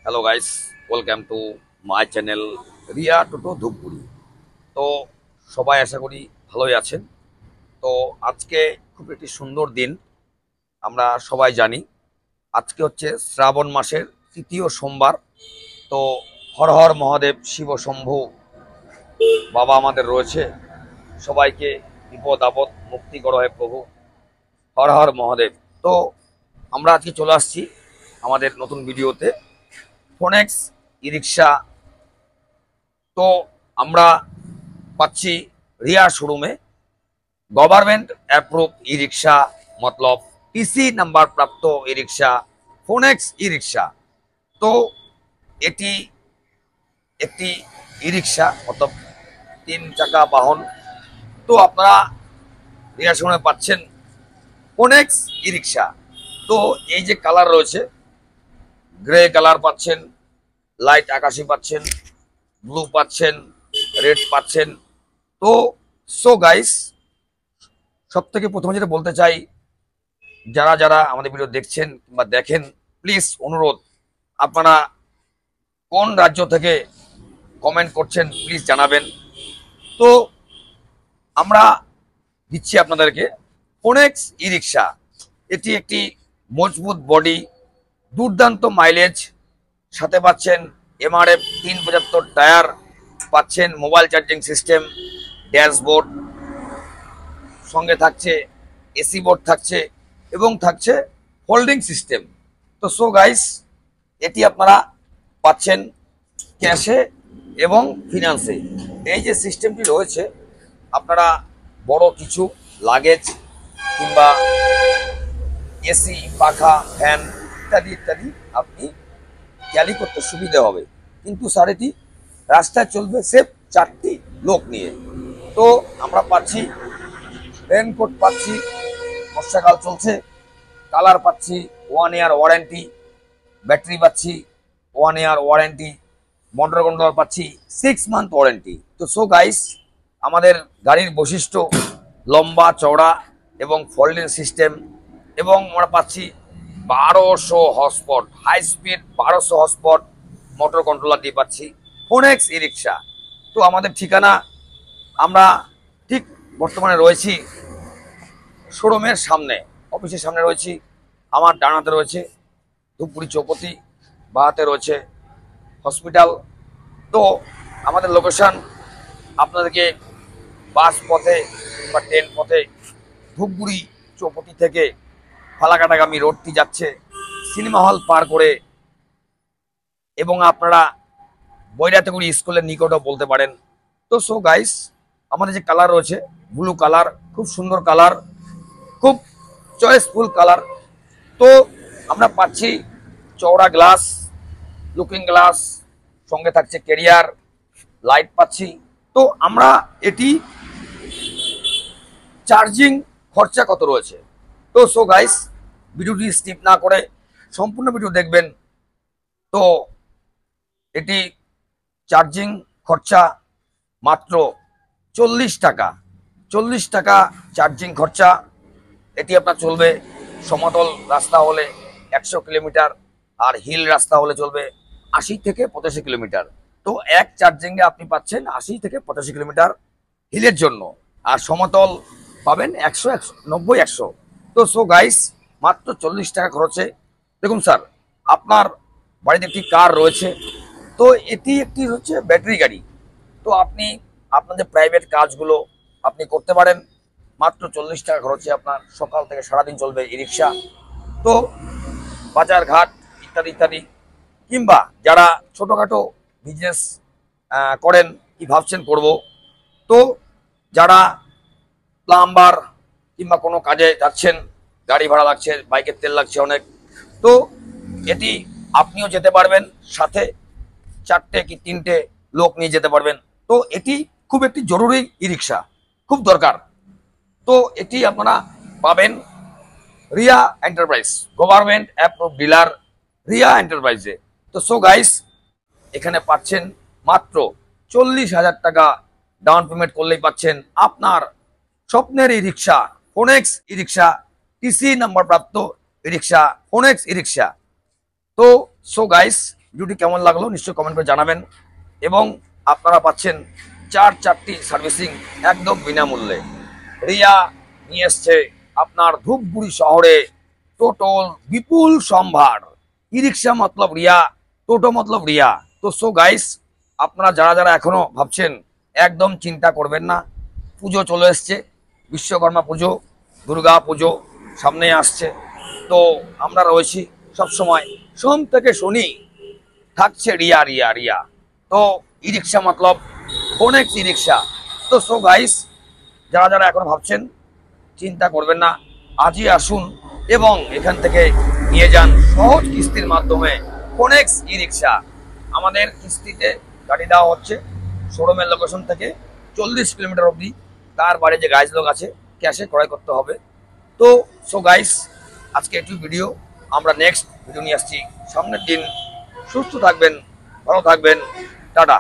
Hello guys, welcome to my channel Riya toto Dhupguri. তো সবাই আশা করি ভালোই আছেন। তো আজকে খুব একটি সুন্দর দিন। আমরা সবাই জানি আজকে হচ্ছে শ্রাবণ মাসের তৃতীয় সোমবার। তো হর হর মহাদেব শিব শম্ভু বাবা আমাদের রয়েছে, সবাইকে বিপদ আপদ মুক্তি করো হে প্রভু, হর হর মহাদেব। তো আমরা আজকে চলে আসছি আমাদের নতুন ভিডিওতে, ফোনেক্স ই রিক্সা। তো আমরা পাচ্ছি রিয়া শোরুমে গভর্নমেন্ট অ্যাপ্রুভ ই রিক্সা, মতলব টিসি নাম্বার প্রাপ্ত ই রিক্সা, ফোনেক্স ই রিক্সা। তো এটি একটি ই রিক্সা, মতলব 3 চাকা বাহন। তো আপনারা রিয়া শোরুমে পাচ্ছেন ফোনেক্স ই রিক্সা। তো এই যে কালার রয়েছে, গ্রে কালার পাচ্ছেন, লাইট আকাশি পাচ্ছেন, ব্লু পাচ্ছেন, রেড পাচ্ছেন। তো সো গাইস, সব থেকে প্রথমে যেটা বলতে চাই, যারা যারা আমাদের ভিডিও দেখছেন কিংবা দেখেন, প্লিজ অনুরোধ, আপনারা কোন রাজ্য থেকে কমেন্ট করছেন প্লিজ জানাবেন। তো আমরা দিচ্ছি আপনাদেরকে ফোনেক্স ই রিক্সা। এটি একটি মজবুত বডি, দুর্দান্ত মাইলেজ, সাথে পাচ্ছেন এমআরএফ 375 টায়ার, পাচ্ছেন মোবাইল চার্জিং সিস্টেম, ড্যাশবোর্ড, সঙ্গে থাকছে এসি বোর্ড থাকছে এবং থাকছে হোল্ডিং সিস্টেম। তো সো গাইস, এটি আপনারা পাচ্ছেন ক্যাশে এবং ফিনান্সে। এই যে সিস্টেমটি রয়েছে, আপনারা বড় কিছু লাগেজ কিংবা এসি, পাখা, ফ্যান ইত্যাদি ইত্যাদি আপনি ক্যারি করতে সুবিধা হবে। কিন্তু স্যার এটি রাস্তায় চলবে সেফ 4টি লোক নিয়ে। তো আমরা পাচ্ছি রেনকোট, পাচ্ছি, বর্ষাকাল চলছে, কালার পাচ্ছি 1 ইয়ার ওয়ারেন্টি, ব্যাটারি পাচ্ছি 1 ইয়ার ওয়ারেন্টি, মোটর কন্ট্রোলার পাচ্ছি 6 মান্থ ওয়ারেন্টি। তো সো গাইস, আমাদের গাড়ির বৈশিষ্ট্য লম্বা চওড়া এবং ফোল্ডিং সিস্টেম, এবং আমরা পাচ্ছি 1200 horsepower, high speed 1200 horsepower motor controller দিয়ে পাচ্ছি ফোনেক্স ই রিক্সা। তো আমাদের ঠিকানা, আমরা ঠিক বর্তমানে রয়েছি শোরুমের সামনে, অফিসের সামনে রয়েছি। আমার ডান হাতে রয়েছে ধূপগুড়ি চৌপতি, বাঁ হাতে রয়েছে হসপিটাল। তো আমাদের লোকেশন আপনাদেরকে বাস পথে বা ট্রেন পথে ধূপগুড়ি চৌপতি থেকে ফালাকাটাগামী রোডটি যাচ্ছে সিনেমা হল পার করে, এবং আপনারা বৈরাতেগুড়ি স্কুলের নিকটও বলতে পারেন। তো সো গাইস, আমাদের যে কালার রয়েছে ব্লু কালার, খুব সুন্দর কালার, খুব চয়েসফুল কালার। তো আমরা পাচ্ছি চওড়া গ্লাস, লুকিং গ্লাস, সঙ্গে থাকছে ক্যারিয়ার লাইট পাচ্ছি। তো আমরা এটি চার্জিং খরচা কত রয়েছে, তো সো গাইস, ভিডিওটি স্কিপ না করে সম্পূর্ণ ভিডিও দেখবেন। তো এটি চার্জিং খরচা মাত্র 40 টাকা, 40 টাকা চার্জিং খরচা। এটি আপনার চলবে সমতল রাস্তা হলে 100 কিলোমিটার, আর হিল রাস্তা হলে চলবে 80 থেকে 85 কিলোমিটার। তো এক চার্জিংয়ে আপনি পাচ্ছেন 80 থেকে 85 কিলোমিটার হিলের জন্য, আর সমতল পাবেন 100, 90, 100। তো সো গাইস, মাত্র 40 টাকা খরচে। দেখুন স্যার, আপনার বাড়িতে একটি কার রয়েছে, তো এটি একটি হচ্ছে ব্যাটারি গাড়ি। তো আপনি আপনাদের প্রাইভেট কাজগুলো আপনি করতে পারেন মাত্র 40 টাকা খরচে। আপনার সকাল থেকে সারাদিন চলবে ই রিক্সা। তো বাজার ঘাট ইত্যাদি ইত্যাদি, কিংবা যারা ছোটোখাটো বিজনেস করেন, কি ভাবছেন করব, তো যারা প্লাম্বার কিংবা কোনো কাজে যাচ্ছেন, গাড়ি ভাড়া লাগছে, বাইকের তেল লাগছে অনেক, তো এটি আপনিও যেতে পারবেন, সাথে 4টে কি 3টে লোক নিয়ে যেতে পারবেন। তো এটি খুব একটি জরুরি ই রিক্সা, খুব দরকার। তো এটি আপনারা পাবেন Riya Enterprise, government approve dealer Riya এন্টারপ্রাইজে। তো সো গাইস, এখানে পাচ্ছেন মাত্র 40,000 টাকা ডাউন পেমেন্ট করলেই পাচ্ছেন আপনার স্বপ্নের ই রিক্সা, ফোনেক্স ই রিক্সা, টিসি নাম্বার প্রাপ্ত ই রিক্সা, ফোনেক্স ই রিক্সা। তো সো গাইস, ভিডিওটি কেমন লাগলো নিশ্চয়ই কমেন্ট করে জানাবেন। এবং আপনারা পাচ্ছেন চারটি সার্ভিসিং একদম বিনামূল্যে। রিয়া নিয়ে এসছে আপনার ধূপগুড়ি শহরে টোটোর বিপুল সম্ভার। ই রিক্সা মতলব রিয়া, টোটো মতলব রিয়া। তো সো গাইস, আপনারা যারা এখনো ভাবছেন একদম চিন্তা করবেন না। পুজো চলে এসছে, বিশ্বকর্মা পুজো, দুর্গা পুজো সামনে আসছে। তো আমরা রয়েছি সবসময়, সোম থেকে শনি থাকছে রিয়া রিয়া রিয়া। তো ই রিক্সা মতলব ফোনেক্স ই রিক্সা। তো সো গাইস, যারা এখন ভাবছেন চিন্তা করবেন না, আজই আসুন এবং এখান থেকে নিয়ে যান সহজ কিস্তির মাধ্যমে ফোনেক্স ই রিক্সা। আমাদের কিস্তিতে গাড়ি দেওয়া হচ্ছে শোরুমের লোকেশন থেকে 40 কিলোমিটার অবধি। তার বাইরে যে গাইজ লোক আছে ক্যাশে ক্রয় করতে হবে। তো সো গাইস, আজকে একটু ভিডিও, আমরা নেক্সট ভিডিও নিয়ে আসছি সামনের দিন। সুস্থ থাকবেন, ভালো থাকবেন, টাটা।